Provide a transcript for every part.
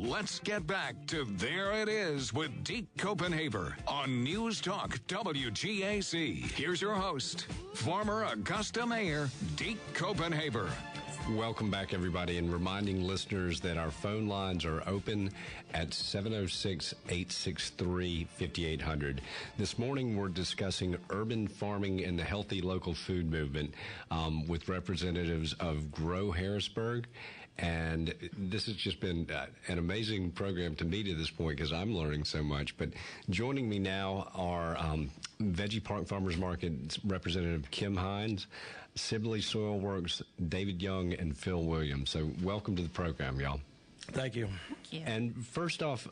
let's get back to There It Is with Deke Copenhaver on News Talk WGAC. Here's your host, former Augusta Mayor Deke Copenhaver. Welcome back, everybody, and reminding listeners that our phone lines are open at 706-863-5800. This morning, we're discussing urban farming and the healthy local food movement with representatives of GROW Harrisburg. And this has just been an amazing program to me to this point because I'm learning so much. But joining me now are Veggie Park Farmers Market Representative Kim Hines, Sibley Soil Works, David Young, and Phil Williams. So welcome to the program, y'all. Thank you. Thank you. And first off,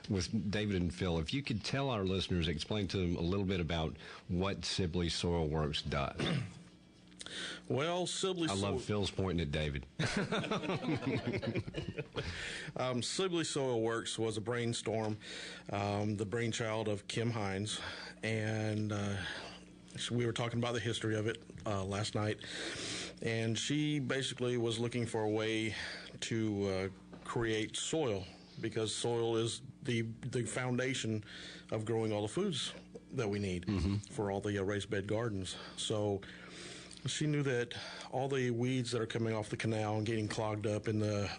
with David and Phil, if you could tell our listeners, explain to them a little bit about what Sibley Soil Works does. Well, Sibley I love Phil's pointing at David. Sibley Soil Works was a brainstorm, the brainchild of Kim Hines, and we were talking about the history of it last night, and she basically was looking for a way to create soil, because soil is the foundation of growing all the foods that we need for all the raised bed gardens. So she knew that all the weeds that are coming off the canal and getting clogged up in the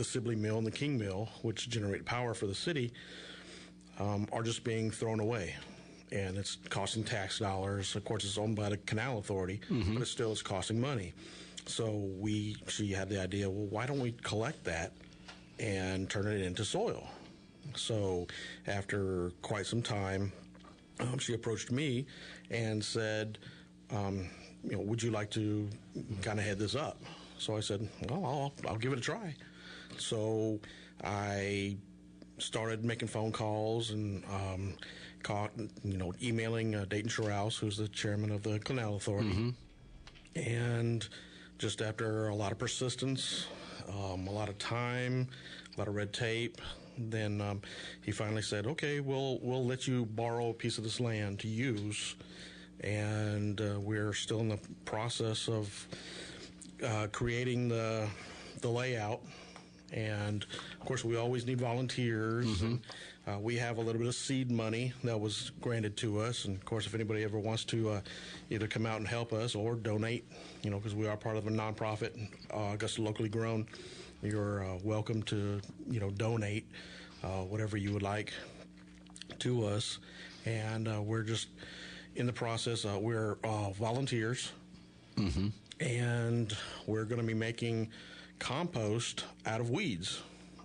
Sibley Mill and the King Mill, which generate power for the city, are just being thrown away. And it's costing tax dollars. Of course, it's owned by the Canal Authority, but it still is costing money. So she had the idea, well, why don't we collect that and turn it into soil? So after quite some time, she approached me and said, would you like to kind of head this up? So I said, well, I'll give it a try. So I started making phone calls and emailing Dayton Sherrouse, who's the chairman of the Canal Authority. And just after a lot of persistence, a lot of time, a lot of red tape, then he finally said, okay, we'll let you borrow a piece of this land to use. And we're still in the process of creating the layout. And, of course, we always need volunteers. And, we have a little bit of seed money that was granted to us. And, of course, if anybody ever wants to either come out and help us or donate, because we are part of a nonprofit, Augusta Locally Grown, you're welcome to, donate whatever you would like to us. And we're just in the process. We're volunteers, and we're going to be making compost out of weeds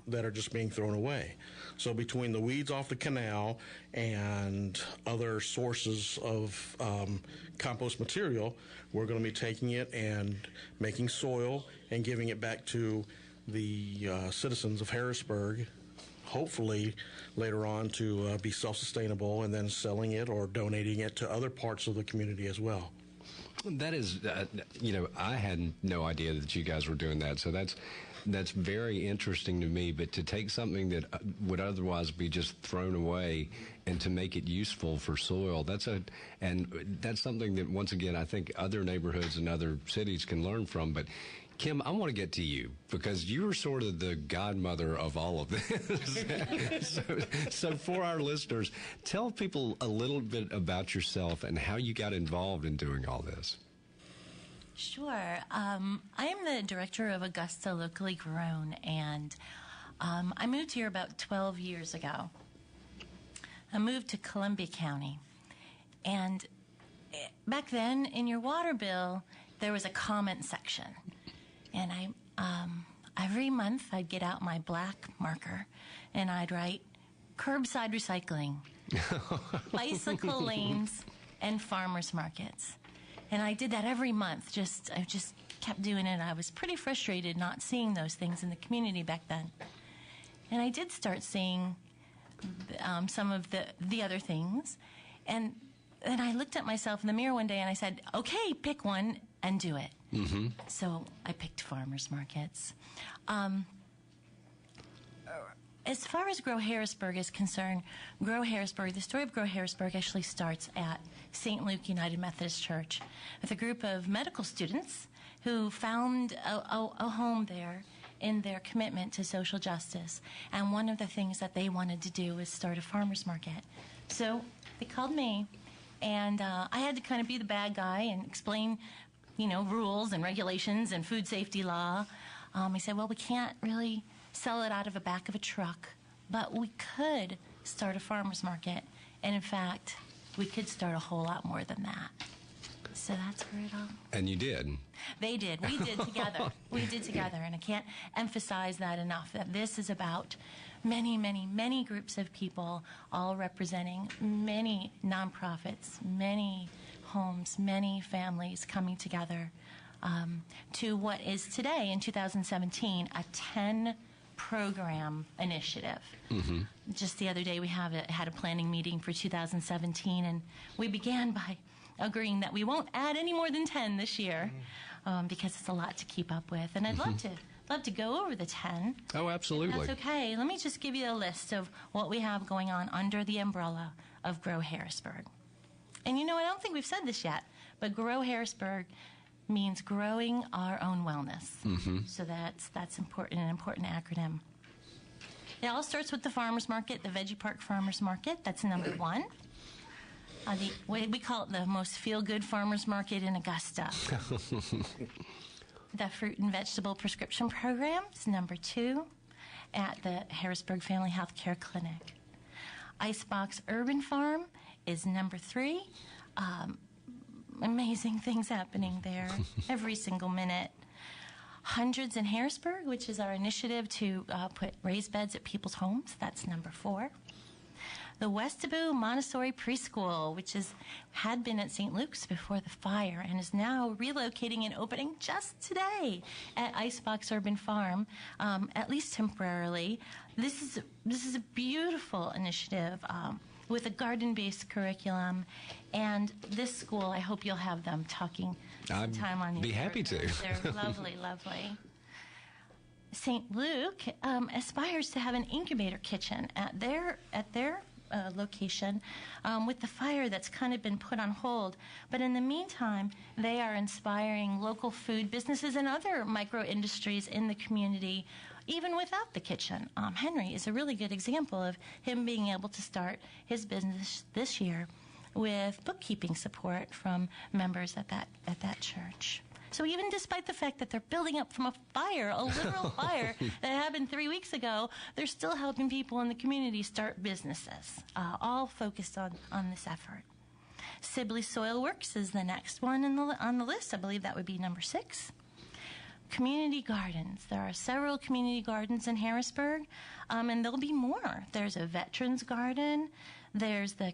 that are just being thrown away. So between the weeds off the canal and other sources of compost material, we're going to be taking it and making soil and giving it back to the citizens of Harrisburg, hopefully later on to be self-sustainable, and then selling it or donating it to other parts of the community as well. That is, I had no idea that you guys were doing that. So that's very interesting to me. But to take something that would otherwise be just thrown away and to make it useful for soil, that's something that, once again, I think other neighborhoods and other cities can learn from. But Kim, I want to get to you because you're sort of the godmother of all of this. so for our listeners, tell people a little bit about yourself and how you got involved in doing all this. Sure. I am the director of Augusta Locally Grown, and I moved here about 12 years ago. I moved to Columbia County, and back then in your water bill, there was a comment section. And every month I'd get out my black marker and I'd write curbside recycling, bicycle lanes, and farmers markets. And I did that every month. I just kept doing it. I was pretty frustrated not seeing those things in the community back then. And I did start seeing some of the other things. And then I looked at myself in the mirror one day and I said, okay, pick one and do it. So I picked farmers markets. As far as GROW Harrisburg is concerned, the story of GROW Harrisburg actually starts at St. Luke United Methodist Church with a group of medical students who found a home there in their commitment to social justice. And one of the things that they wanted to do was start a farmer's market. So they called me, and I had to kind of be the bad guy and explain, rules and regulations and food safety law. I said, well, we can't really sell it out of the back of a truck, but we could start a farmer's market. And in fact, we could start a whole lot more than that. So that's where it all... And you did. They did. We did together. We did together. And I can't emphasize that enough, that this is about many, many, many groups of people, all representing many nonprofits, many homes, many families coming together to what is today, in 2017, a 10-program initiative. Mm-hmm. Just the other day, we had a planning meeting for 2017, and we began by agreeing that we won't add any more than 10 this year, because it's a lot to keep up with. And I'd love to go over the 10. Oh, absolutely. That's okay. Let me just give you a list of what we have going on under the umbrella of GROW Harrisburg. And I don't think we've said this yet, but GROW Harrisburg means growing our own wellness. Mm-hmm. So that's important, an important acronym. It all starts with the farmers market, the Veggie Park Farmers Market. That's number one. We call it the most feel-good farmers market in Augusta. The Fruit and Vegetable Prescription Program is number 2 at the Harrisburg Family Health Care Clinic. Icebox Urban Farm is number 3. Amazing things happening there every single minute. Hundreds in Harrisburg, which is our initiative to put raised beds at people's homes. That's number 4. The Westaboo Montessori Preschool, which had been at St. Luke's before the fire and is now relocating and opening just today at Icebox Urban Farm, at least temporarily. This is a beautiful initiative with a garden-based curriculum, and this school, I hope you'll have them talking time on the I'd be happy to. They're lovely, lovely. St. Luke aspires to have an incubator kitchen at their location with the fire that's kind of been put on hold. But in the meantime, they are inspiring local food businesses and other micro-industries in the community, even without the kitchen. Henry is a really good example of him being able to start his business this year with bookkeeping support from members at that church. So even despite the fact that they're building up from a fire, a literal fire that happened 3 weeks ago, they're still helping people in the community start businesses, all focused on this effort. Sibley Soil Works is the next one on the list. I believe that would be number 6. Community gardens. There are several community gardens in Harrisburg, and there'll be more. There's a veterans garden. There's the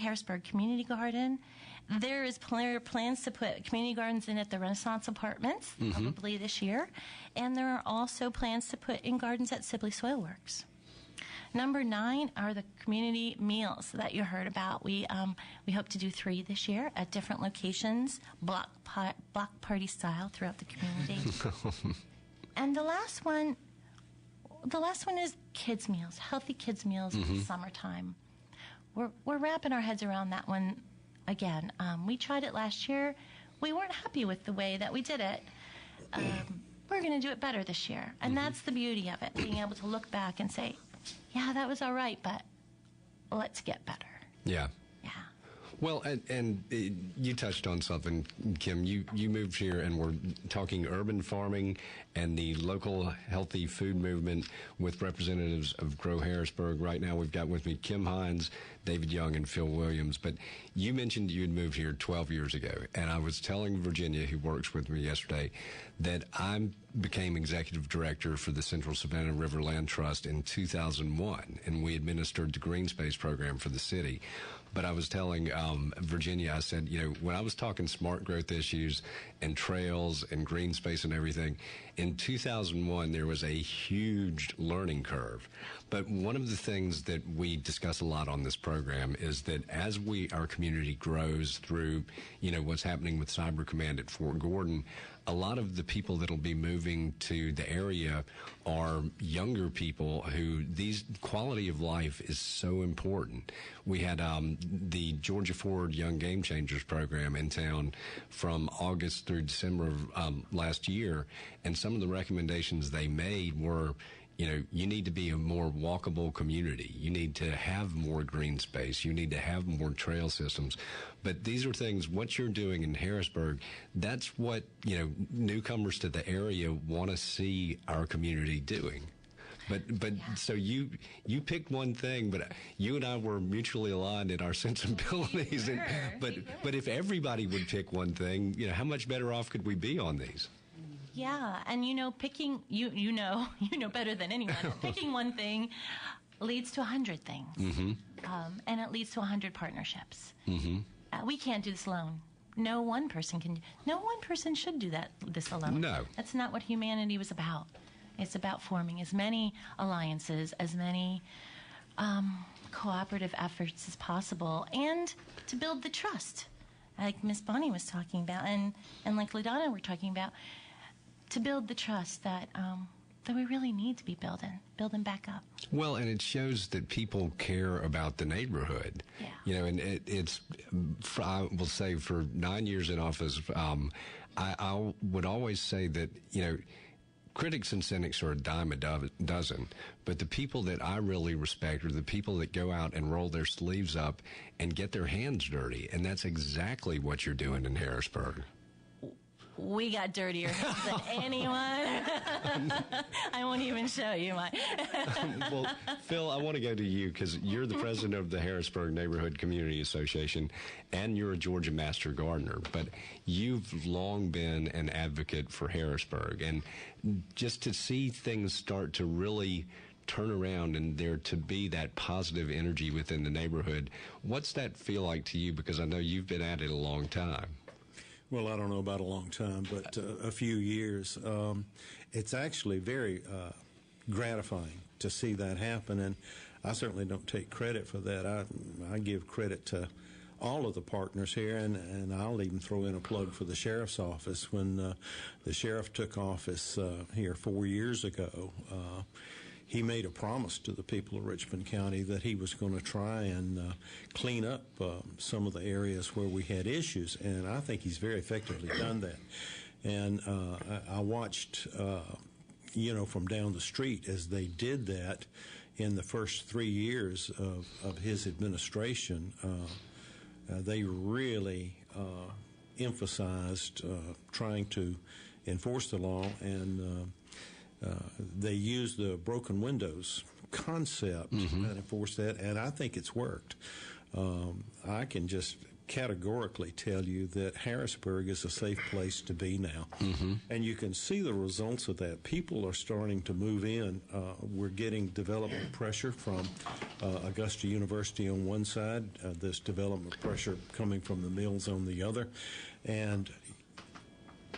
Harrisburg Community Garden. There is plans to put community gardens in at the Renaissance Apartments, probably this year. And there are also plans to put in gardens at Sibley Soil Works. Number 9 are the community meals that you heard about. We hope to do 3 this year at different locations, block party style throughout the community. And the last one is kids meals, healthy kids meals in the summertime. We're wrapping our heads around that one again. We tried it last year. We weren't happy with the way that we did it. We're going to do it better this year. And that's the beauty of it, being able to look back and say, yeah, that was all right, but let's get better. Yeah. Yeah. Well, and you touched on something, Kim. You moved here, and we're talking urban farming and the local healthy food movement with representatives of GROW Harrisburg. Right now, we've got with me Kim Hines, David Young, and Phil Williams. But you mentioned you had moved here 12 years ago, and I was telling Virginia, who works with me yesterday, that I became executive director for the Central Savannah River Land Trust in 2001, and we administered the green space program for the city. But I was telling Virginia, I said, when I was talking smart growth issues and trails and green space and everything, in 2001, there was a huge learning curve. But one of the things that we discuss a lot on this program is that as our community grows through, what's happening with Cyber Command at Fort Gordon, a lot of the people that'll be moving to the area are younger people who these quality of life is so important. We had the Georgia Ford Young Game Changers program in town from August through December of last year, and some of the recommendations they made were, you need to be a more walkable community. You need to have more green space. You need to have more trail systems. But these are things, what you're doing in Harrisburg, that's what, newcomers to the area want to see our community doing. But so you picked one thing, but you and I were mutually aligned in our sensibilities. But if everybody would pick one thing, how much better off could we be on these? Yeah, and picking you know better than anyone. Picking one thing leads to 100 things, and it leads to 100 partnerships. We can't do this alone. No one person can. No one person should do this alone. No, that's not what humanity was about. It's about forming as many alliances, as many cooperative efforts as possible, and to build the trust, like Miss Bonnie was talking about, and like LaDonna were talking about. To build the trust that we really need to be building back up. Well, and it shows that people care about the neighborhood. Yeah. And it's, I will say, for 9 years in office, I would always say that, critics and cynics are a dime a dozen, but the people that I really respect are the people that go out and roll their sleeves up and get their hands dirty, and that's exactly what you're doing in Harrisburg. We got dirtier hands than anyone. I won't even show you my. Well, Phil, I want to go to you because you're the president of the Harrisburg Neighborhood Community Association, and you're a Georgia Master Gardener. But you've long been an advocate for Harrisburg, and just to see things start to really turn around and there to be that positive energy within the neighborhood, what's that feel like to you? Because I know you've been at it a long time. Well, I don't know about a long time, but a few years. It's actually very gratifying to see that happen, and I certainly don't take credit for that. I give credit to all of the partners here, and I'll even throw in a plug for the sheriff's office. When the sheriff took office here 4 years ago, he made a promise to the people of Richmond County that he was going to try and clean up some of the areas where we had issues, and I think he's very effectively done that. And I watched, from down the street as they did that in the first 3 years of his administration. They really emphasized trying to enforce the law, and they used the broken windows concept and enforced that, and I think it's worked. I can just categorically tell you that Harrisburg is a safe place to be now. And you can see the results of that. People are starting to move in. We're getting development pressure from Augusta University on one side, this development pressure coming from the mills on the other, and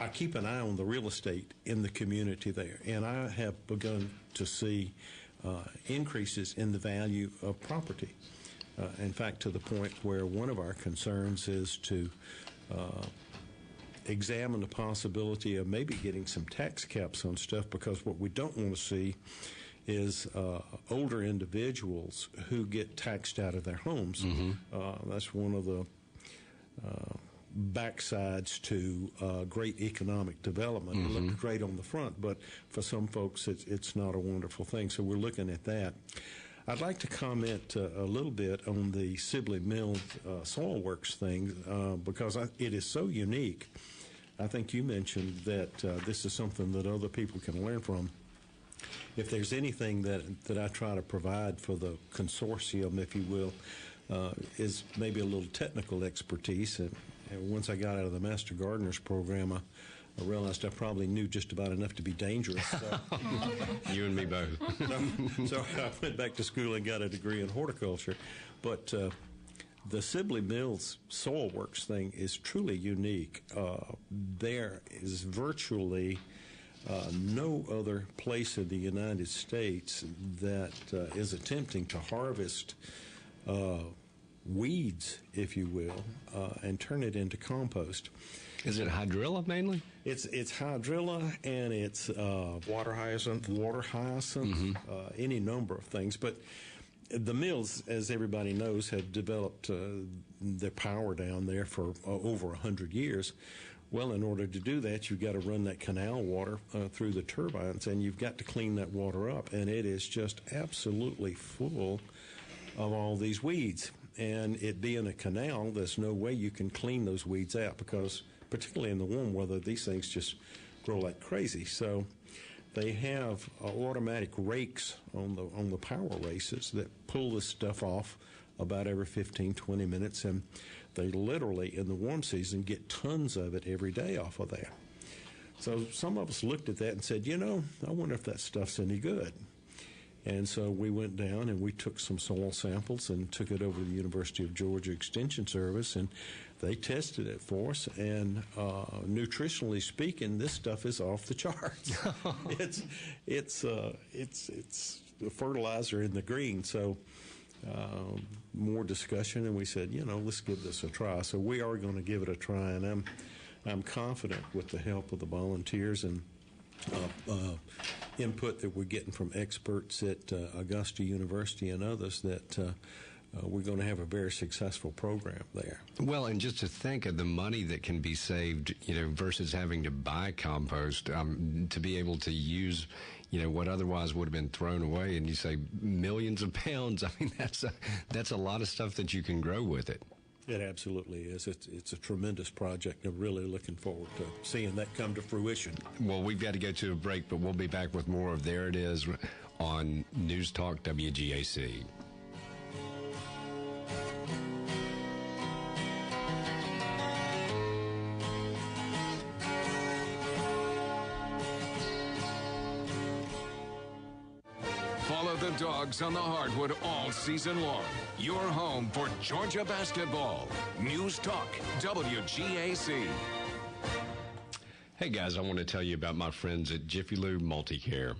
I keep an eye on the real estate in the community there, and I have begun to see increases in the value of property. In fact, to the point where one of our concerns is to examine the possibility of maybe getting some tax caps on stuff, because what we don't want to see is older individuals who get taxed out of their homes. That's one of the backsides to great economic development. It looks great on the front, but for some folks it's not a wonderful thing, so we're looking at that. I'd like to comment a little bit on the Sibley Soil Works thing because it is so unique. I think you mentioned that this is something that other people can learn from. If there's anything that I try to provide for the consortium, if you will, is maybe a little technical expertise. And once I got out of the Master Gardeners program, I realized I probably knew just about enough to be dangerous. So. You and me both. So I went back to school and got a degree in horticulture. But the Sibley Soil Works thing is truly unique. There is virtually no other place in the United States that is attempting to harvest weeds, if you will, and turn it into compost. Is it hydrilla mainly? It's hydrilla, and it's Water hyacinth. Any number of things. But the mills, as everybody knows, have developed their power down there for over 100 years. Well, in order to do that, you've got to run that canal water through the turbines, and you've got to clean that water up, and it is just absolutely full of all these weeds. And it being a canal, there's no way you can clean those weeds out, because particularly in the warm weather, these things just grow like crazy. So they have automatic rakes on the power races that pull this stuff off about every 15, 20 minutes, and they literally, in the warm season, get tons of it every day off of there. So some of us looked at that and said, I wonder if that stuff's any good. And so we went down and we took some soil samples and took it over to the University of Georgia Extension Service, and they tested it for us. And nutritionally speaking, this stuff is off the charts. It's a fertilizer in the green. So more discussion, and we said, let's give this a try. So we are going to give it a try, and I'm confident with the help of the volunteers and input that we're getting from experts at Augusta University and others that we're going to have a very successful program there. Well, and just to think of the money that can be saved, versus having to buy compost, to be able to use, what otherwise would have been thrown away, and you say millions of pounds. I mean, that's a lot of stuff that you can grow with it. It absolutely is. It's a tremendous project. I'm really looking forward to seeing that come to fruition. Well, we've got to go to a break, but we'll be back with more of There It Is on News Talk WGAC. Follow the Dogs on the hardwood all season long. Your home for Georgia basketball. News Talk WGAC. Hey guys, I want to tell you about my friends at Jiffy Lube Multicare.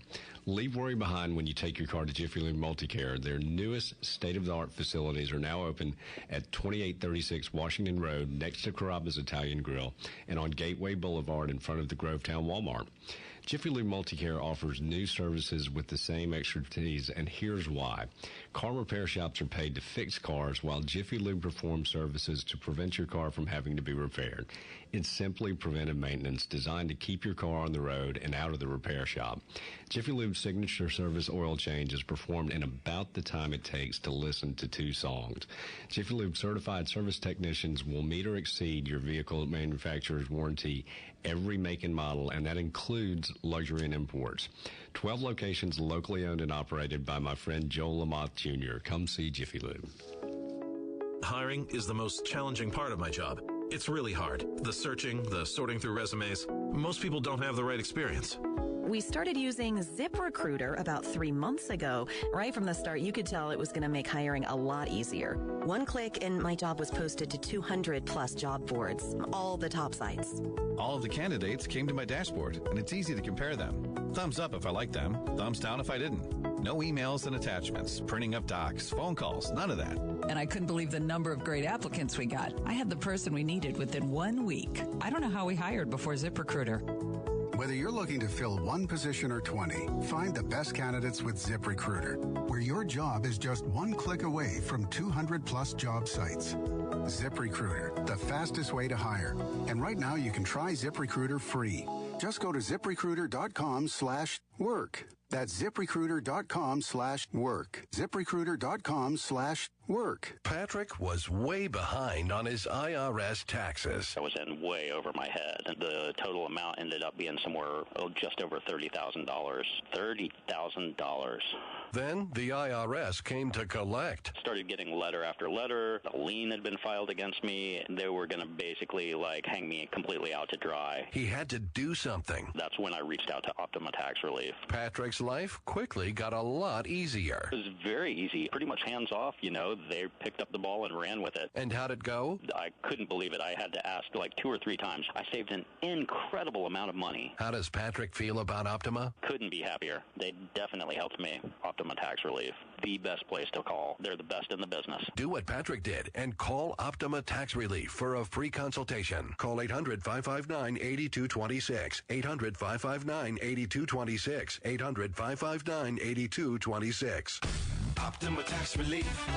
Leave worry behind when you take your car to Jiffy Lube Multicare. Their newest state-of-the-art facilities are now open at 2836 Washington Road next to Carrabba's Italian Grill and on Gateway Boulevard in front of the Grovetown Walmart. Jiffy Lube Multicare offers new services with the same expertise, and here's why. Car repair shops are paid to fix cars, while Jiffy Lube performs services to prevent your car from having to be repaired. It's simply preventive maintenance designed to keep your car on the road and out of the repair shop. Jiffy Lube's signature service oil change is performed in about the time it takes to listen to 2 songs. Jiffy Lube certified service technicians will meet or exceed your vehicle manufacturer's warranty every make and model, and that includes luxury and imports. 12 locations locally owned and operated by my friend Joel Lamoth Jr. Come see Jiffy Lube. Hiring is the most challenging part of my job. It's really hard. The searching, the sorting through resumes. Most people don't have the right experience. We started using ZipRecruiter about 3 months ago. Right from the start, you could tell it was going to make hiring a lot easier. One click and my job was posted to 200 plus job boards, all the top sites. All of the candidates came to my dashboard, and it's easy to compare them. Thumbs up if I liked them, thumbs down if I didn't. No emails and attachments, printing up docs, phone calls, none of that. And I couldn't believe the number of great applicants we got. I had the person we needed within 1 week. I don't know how we hired before ZipRecruiter. Whether you're looking to fill one position or 20, find the best candidates with ZipRecruiter, where your job is just one click away from 200 plus job sites. ZipRecruiter, the fastest way to hire. And right now you can try ZipRecruiter free. Just go to ZipRecruiter.com/work. That's ZipRecruiter.com/work. ZipRecruiter.com/work. Patrick was way behind on his IRS taxes. I was in way over my head. The total amount ended up being somewhere just over $30,000. $30,000. Then the IRS came to collect. Started getting letter after letter. A lien had been filed against me. They were going to basically hang me completely out to dry. He had to do something. That's when I reached out to Optima Tax Relief. Patrick's life quickly got a lot easier. It was very easy. Pretty much hands off, They picked up the ball and ran with it. And how'd it go? I couldn't believe it. I had to ask 2 or 3 times. I saved an incredible amount of money. How does Patrick feel about Optima? Couldn't be happier. They definitely helped me. Optima Tax Relief. The best place to call. They're the best in the business. Do what Patrick did and call Optima Tax Relief for a free consultation. Call 800-559-8226. 800-559-8226. 800-559-8226. Optima Tax Relief.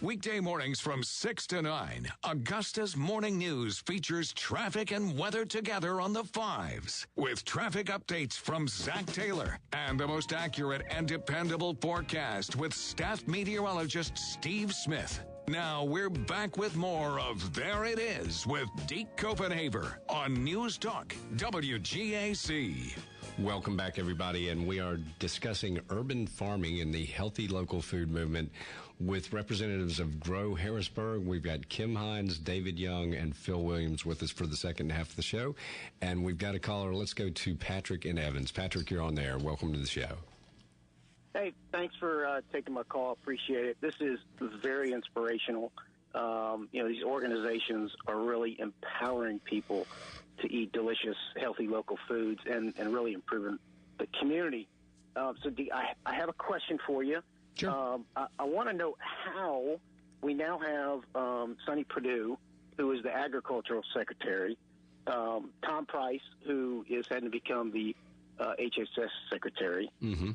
Weekday mornings from 6 to 9, Augusta's Morning News features traffic and weather together on the 5s. With traffic updates from Zach Taylor and the most accurate and dependable forecast with staff meteorologist Steve Smith. Now we're back with more of There It Is with Deke Copenhaver on News Talk WGAC. Welcome back, everybody, and we are discussing urban farming and the healthy local food movement with representatives of GROW Harrisburg. We've got Kim Hines, David Young, and Phil Williams with us for the second half of the show. And we've got a caller. Let's go to Patrick in Evans. Patrick, you're on there. Welcome to the show. Hey, thanks for taking my call. Appreciate it. This is very inspirational. These organizations are really empowering people to eat delicious, healthy local foods and really improving the community. So, Dee, I have a question for you. Sure. I want to know how we now have Sonny Perdue, who is the agricultural secretary, Tom Price, who is heading to become the HHS secretary,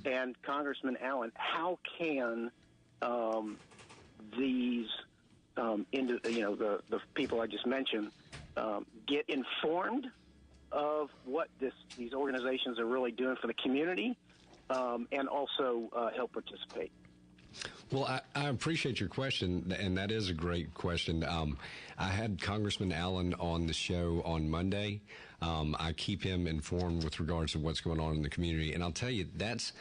and Congressman Allen. How can these, the people I just mentioned, get informed of what these organizations are really doing for the community, and also help participate? Well, I appreciate your question, and that is a great question. I had Congressman Allen on the show on Monday. I keep him informed with regards to what's going on in the community, and I'll tell you, that's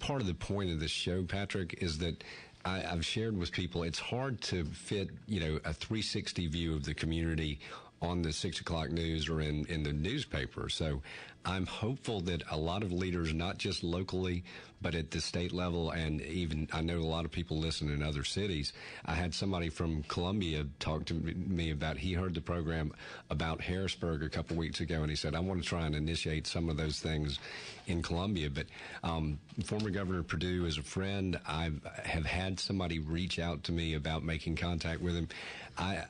part of the point of this show, Patrick, is that I've shared with people, it's hard to fit, a 360 view of the community on the 6 o'clock news or in the newspaper. So I'm hopeful that a lot of leaders, not just locally, but at the state level, and even I know a lot of people listen in other cities. I had somebody from Columbia talk to me about, he heard the program about Harrisburg a couple weeks ago, and he said, I want to try and initiate some of those things in Columbia. But former Governor Perdue is a friend. I have had somebody reach out to me about making contact with him. I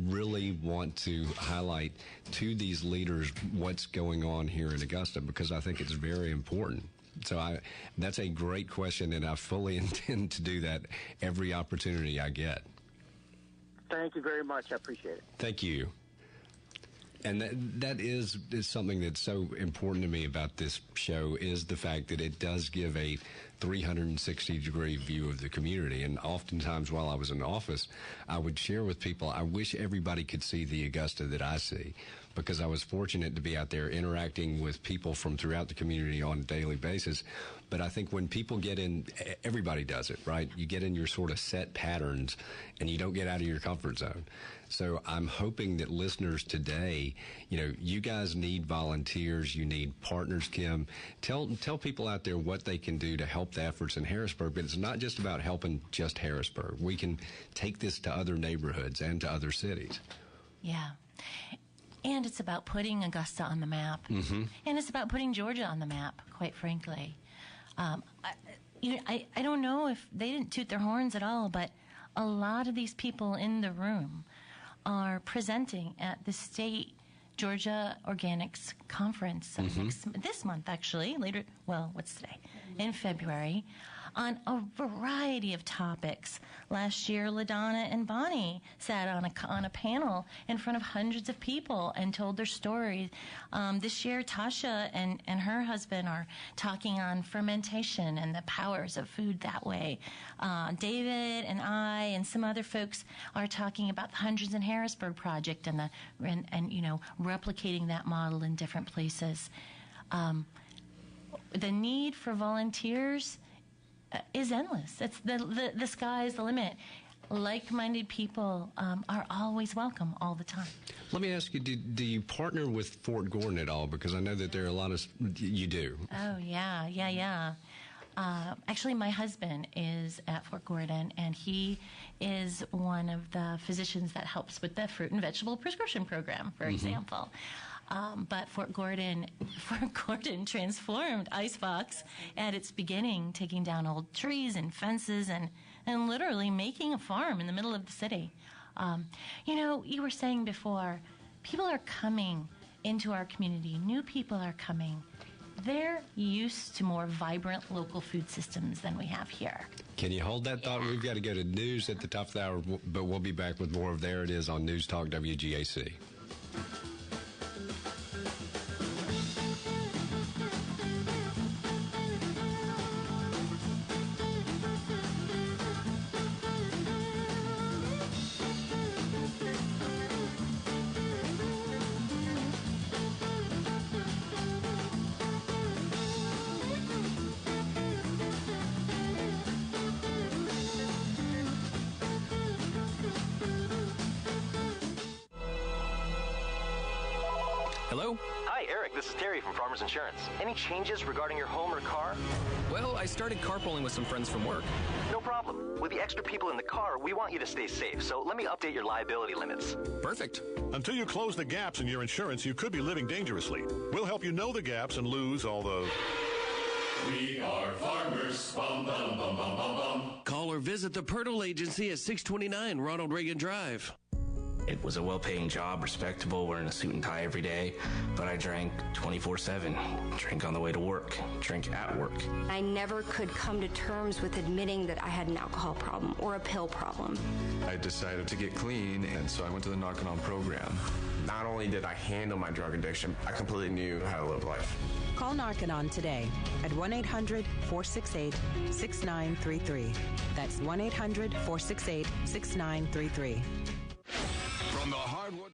really want to highlight to these leaders what's going on here in Augusta, because I think it's very important. So that's a great question, and I fully intend to do that every opportunity I get. Thank you very much. I appreciate it. Thank you. And that is something that's so important to me about this show, is the fact that it does give a 360-degree view of the community. And oftentimes while I was in office, I would share with people, I wish everybody could see the Augusta that I see, because I was fortunate to be out there interacting with people from throughout the community on a daily basis. But I think when people get in, everybody does it, right? You get in your sort of set patterns and you don't get out of your comfort zone. So I'm hoping that listeners today, you guys need volunteers, you need partners, Kim. Tell people out there what they can do to help the efforts in Harrisburg. But it's not just about helping just Harrisburg. We can take this to other neighborhoods and to other cities. Yeah. And it's about putting Augusta on the map. Mm-hmm. And it's about putting Georgia on the map, quite frankly. I don't know if they didn't toot their horns at all, but a lot of these people in the room are presenting at the state Georgia Organics Conference this month, actually, what's today? In February, on a variety of topics. Last year, LaDonna and Bonnie sat on a panel in front of hundreds of people and told their stories. This year, Tasha and her husband are talking on fermentation and the powers of food that way. David and I and some other folks are talking about the Hundreds in Harrisburg project and replicating that model in different places. The need for volunteers is endless. It's the sky is the limit. Like-minded people are always welcome all the time. Let me ask you, do you partner with Fort Gordon at all? Because I know that there are a lot of... You do. Oh, yeah. Actually, my husband is at Fort Gordon, and he is one of the physicians that helps with the fruit and vegetable prescription program, for example. But Fort Gordon transformed Icebox at its beginning, taking down old trees and fences and literally making a farm in the middle of the city. You were saying before, people are coming into our community. New people are coming. They're used to more vibrant local food systems than we have here. Can you hold that thought? We've got to go to news at the top of the hour, but we'll be back with more of There It Is on News Talk WGAC. Hello? Hi, Eric. This is Terry from Farmers Insurance. Any changes regarding your home or car? Well, I started carpooling with some friends from work. No problem. With the extra people in the car, we want you to stay safe, so let me update your liability limits. Perfect. Until you close the gaps in your insurance, you could be living dangerously. We'll help you know the gaps and lose all those. We are farmers. Bum, bum, bum, bum, bum, bum. Call or visit the Pirtle Agency at 629 Ronald Reagan Drive. It was a well-paying job, respectable, wearing a suit and tie every day, but I drank 24/7. Drink on the way to work, drink at work. I never could come to terms with admitting that I had an alcohol problem or a pill problem. I decided to get clean, and so I went to the Knockin' On program. Not only did I handle my drug addiction, I completely knew how to live life. Call Knockin' On today at 1-800-468-6933. That's 1-800-468-6933. From the hardwood